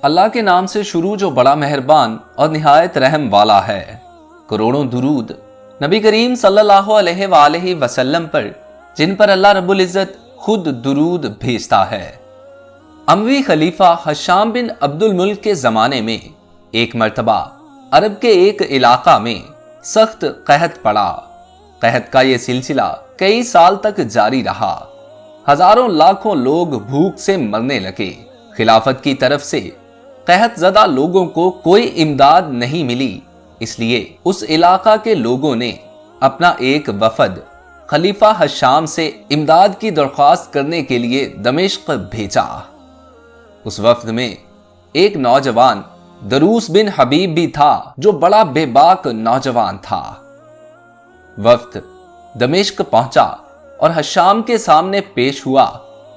اللہ کے نام سے شروع جو بڑا مہربان اور نہایت رحم والا ہے۔ کروڑوں درود نبی کریم صلی اللہ علیہ وآلہ وسلم پر، جن پر اللہ رب العزت خود درود بھیجتا ہے۔ اموی خلیفہ ہشام بن عبد الملک کے زمانے میں ایک مرتبہ عرب کے ایک علاقہ میں سخت قحط پڑا۔ قحط کا یہ سلسلہ کئی سال تک جاری رہا۔ ہزاروں لاکھوں لوگ بھوک سے مرنے لگے۔ خلافت کی طرف سے قحط زدہ لوگوں کو کوئی امداد نہیں ملی، اس لیے اس علاقہ کے لوگوں نے اپنا ایک وفد خلیفہ ہشام سے امداد کی درخواست کرنے کے لیے دمشق بھیجا۔ اس وفد میں ایک نوجوان دروس بن حبیب بھی تھا جو بڑا بے باک نوجوان تھا۔ وفد دمشق پہنچا اور ہشام کے سامنے پیش ہوا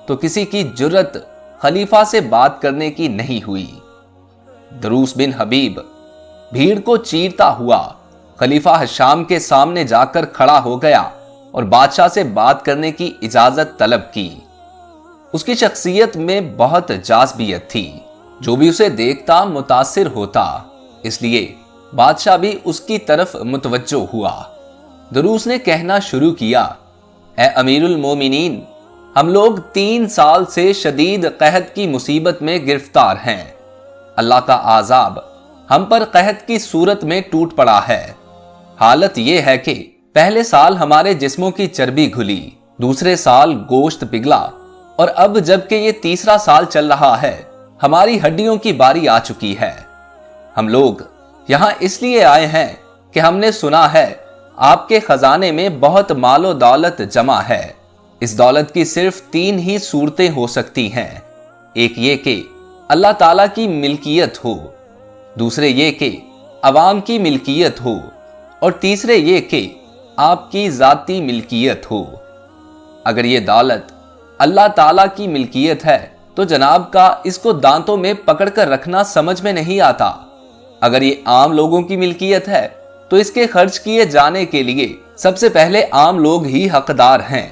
تو کسی کی جرت خلیفہ سے بات کرنے کی نہیں ہوئی۔ دروس بن حبیب بھیڑ کو چیرتا ہوا خلیفہ ہشام کے سامنے جا کر کھڑا ہو گیا اور بادشاہ سے بات کرنے کی اجازت طلب کی۔ اس کی شخصیت میں بہت جاذبیت تھی، جو بھی اسے دیکھتا متاثر ہوتا، اس لیے بادشاہ بھی اس کی طرف متوجہ ہوا۔ دروس نے کہنا شروع کیا، اے امیر المومنین، ہم لوگ 3 سال سے شدید قحط کی مصیبت میں گرفتار ہیں۔ اللہ کا عذاب ہم پر قحط کی صورت میں ٹوٹ پڑا ہے۔ حالت یہ ہے کہ پہلے سال ہمارے جسموں کی چربی گھلی، دوسرے سال گوشت پگھلا، اور اب جب کہ یہ تیسرا سال چل رہا ہے، ہماری ہڈیوں کی باری آ چکی ہے۔ ہم لوگ یہاں اس لیے آئے ہیں کہ ہم نے سنا ہے آپ کے خزانے میں بہت مال و دولت جمع ہے۔ اس دولت کی صرف 3 ہی صورتیں ہو سکتی ہیں، ایک یہ کہ اللہ تعالیٰ کی ملکیت ہو، دوسرے یہ کہ عوام کی ملکیت ہو، اور تیسرے یہ کہ آپ کی ذاتی ملکیت ہو۔ اگر یہ دولت اللہ تعالیٰ کی ملکیت ہے تو جناب کا اس کو دانتوں میں پکڑ کر رکھنا سمجھ میں نہیں آتا۔ اگر یہ عام لوگوں کی ملکیت ہے تو اس کے خرچ کیے جانے کے لیے سب سے پہلے عام لوگ ہی حقدار ہیں،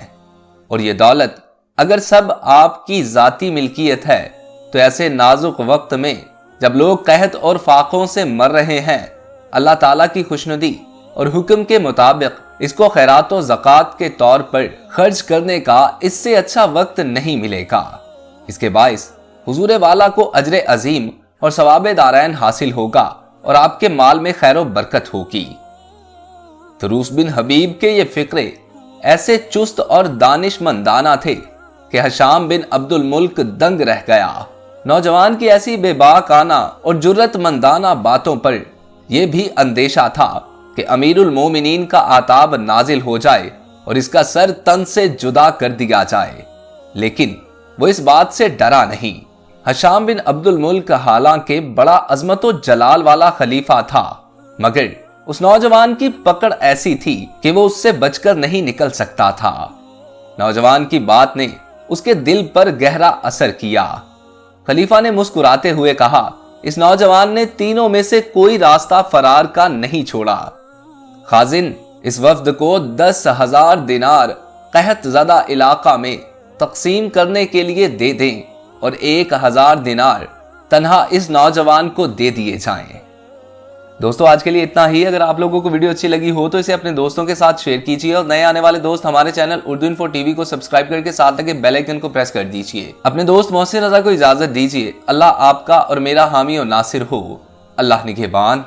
اور یہ دولت اگر سب آپ کی ذاتی ملکیت ہے تو ایسے نازک وقت میں جب لوگ قحط اور فاقوں سے مر رہے ہیں، اللہ تعالیٰ کی خوشنودی اور حکم کے مطابق اس کو خیرات و زکوٰۃ کے طور پر خرچ کرنے کا اس سے اچھا وقت نہیں ملے گا۔ اس کے باعث حضور والا کو اجر عظیم اور ثواب دارین حاصل ہوگا اور آپ کے مال میں خیر و برکت ہوگی۔ دروس بن حبیب کے یہ فقرے ایسے چست اور دانش مندانہ تھے کہ ہشام بن عبد الملک دنگ رہ گیا۔ نوجوان کی ایسی بے باکانہ اور جرت مندانہ باتوں پر یہ بھی اندیشہ تھا کہ امیر المومنین کا عتاب نازل ہو جائے اور اس کا سر تن سے جدا کر دیا جائے، لیکن وہ اس بات سے ڈرا نہیں۔ ہشام بن عبد الملک حالانکہ بڑا عظمت و جلال والا خلیفہ تھا، مگر اس نوجوان کی پکڑ ایسی تھی کہ وہ اس سے بچ کر نہیں نکل سکتا تھا۔ نوجوان کی بات نے اس کے دل پر گہرا اثر کیا۔ خلیفہ نے مسکراتے ہوئے کہا، اس نوجوان نے تینوں میں سے کوئی راستہ فرار کا نہیں چھوڑا۔ خازن اس وفد کو 10,000 دینار قحط زدہ علاقہ میں تقسیم کرنے کے لیے دے دیں اور 1,000 دینار تنہا اس نوجوان کو دے دیے جائیں۔ دوستو آج کے لیے اتنا ہی۔ اگر آپ لوگوں کو ویڈیو اچھی لگی ہو تو اسے اپنے دوستوں کے ساتھ شیئر کیجیے، اور نئے آنے والے دوست ہمارے channel Urdu info T V کو سبسکرائب کر کے ساتھ لگے بیل آئیکن کو پریس کر دیجیے۔ اپنے دوست محسن رضا کو اجازت دیجیے۔ اللہ آپ کا اور میرا حامی و ناصر ہو۔ اللہ نگہبان۔